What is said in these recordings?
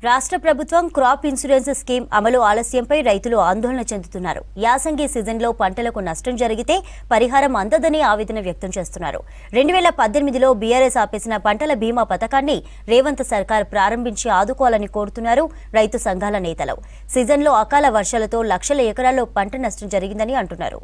రాష్ట్ర ప్రభుత్వం crop insurance scheme అమలు ఆలస్యంపై రైతులు ఆందోళన చెందుతున్నారు. యాసంగి సీజన్లో పంటలకు నష్టం జరిగితే పరిహారం అందదని ఆవేదన వ్యక్తం చేస్తున్నారు. 2018లో బీఆర్ఎస్ ఆపేసిన పంటల బీమా పథకాన్ని రేవంత్ సర్కార్ ప్రారంభించి ఆదుకోవాలని కోరుతున్నారు రైతు సంఘాల నేతలు. సీజన్లో అకాల వర్షాలతో లక్షల ఎకరాల్లో పంట నష్టం జరిగిందని అంటున్నారు.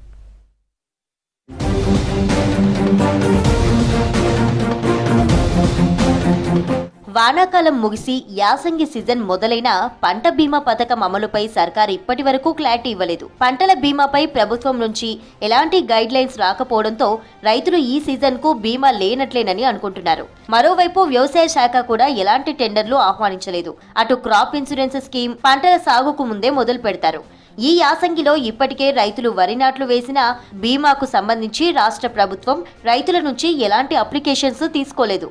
వానాకాలం ముగిసి యాసంగి సీజన్ మొదలైన పంట బీమా పథకం అమలుపై సర్కార్ ఇప్పటి వరకు క్లారిటీ ఇవ్వలేదు. పంటల బీమాపై ప్రభుత్వం నుంచి ఎలాంటి గైడ్ లైన్స్ రాకపోవడంతో రైతులు ఈ సీజన్ కు బీమా లేనట్లేనని అనుకుంటున్నారు. మరోవైపు వ్యవసాయ శాఖ కూడా ఎలాంటి టెండర్లు ఆహ్వానించలేదు. అటు క్రాప్ ఇన్సూరెన్స్ స్కీమ్ పంటల సాగుకు ముందే మొదలు పెడతారు. ఈ యాసంగిలో ఇప్పటికే రైతులు వరి నాట్లు వేసిన బీమాకు సంబంధించి రాష్ట్ర ప్రభుత్వం రైతుల నుంచి ఎలాంటి అప్లికేషన్స్ తీసుకోలేదు.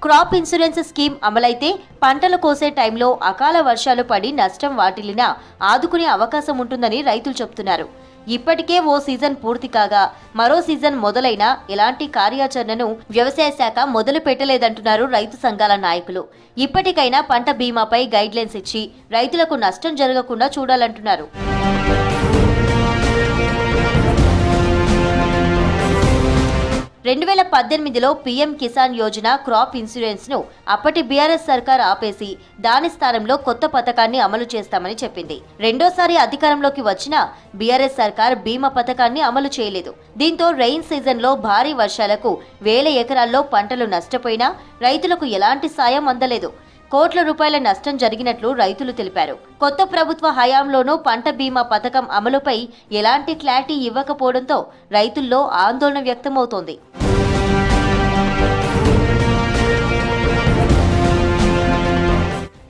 క్రాప్ ఇన్సూరెన్స్ స్కీమ్ అమలైతే పంటలు కోసే టైంలో అకాల వర్షాలు పడి నష్టం వాటిల్లినా ఆదుకునే అవకాశం ఉంటుందని రైతులు చెబుతున్నారు. ఇప్పటికే ఓ సీజన్ పూర్తి కాగా మరో సీజన్ మొదలైనా ఎలాంటి కార్యాచరణను వ్యవసాయ శాఖ మొదలు పెట్టలేదంటున్నారు రైతు సంఘాల నాయకులు. ఇప్పటికైనా పంట బీమాపై గైడ్ లైన్స్ ఇచ్చి రైతులకు నష్టం జరగకుండా చూడాలంటున్నారు. 2018లో PM Kisan Yojana crop insurance ను అప్పటి బీఆర్ఎస్ సర్కార్ ఆపేసి దాని స్థానంలో కొత్త పథకాన్ని అమలు చేస్తామని చెప్పింది. రెండోసారి అధికారంలోకి వచ్చిన బీఆర్ఎస్ సర్కార్ బీమా పథకాన్ని అమలు చేయలేదు. దీంతో రెయిన్ సీజన్ లో భారీ వర్షాలకు వేల ఎకరాల్లో పంటలు నష్టపోయినా రైతులకు ఎలాంటి సాయం అందలేదు. కోట్ల రూపాయల నష్టం జరిగినట్లు రైతులు తెలిపారు. కొత్త ప్రభుత్వ హయాంలోనూ పంట బీమా పథకం అమలుపై ఎలాంటి క్లారిటీ ఇవ్వకపోవడంతో రైతుల్లో ఆందోళన వ్యక్తమవుతోంది.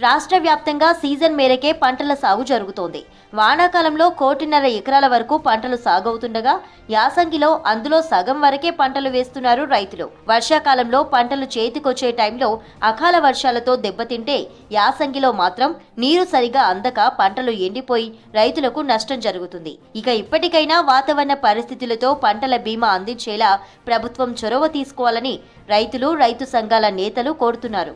రాష్ట్ర వ్యాప్తంగా సీజన్ మేరకే పంటల సాగు జరుగుతోంది. వానాకాలంలో 1.5 కోటి ఎకరాల వరకు పంటలు సాగవుతుండగా యాసంగిలో అందులో సగం వరకే పంటలు వేస్తున్నారు రైతులు. వర్షాకాలంలో పంటలు చేతికొచ్చే టైంలో అకాల వర్షాలతో దెబ్బతింటే యాసంగిలో మాత్రం నీరు సరిగా అందక పంటలు ఎండిపోయి రైతులకు నష్టం జరుగుతుంది. ఇక ఇప్పటికైనా వాతావరణ పరిస్థితులతో పంటల బీమా అందించేలా ప్రభుత్వం చొరవ తీసుకోవాలని రైతులు, రైతు సంఘాల నేతలు కోరుతున్నారు.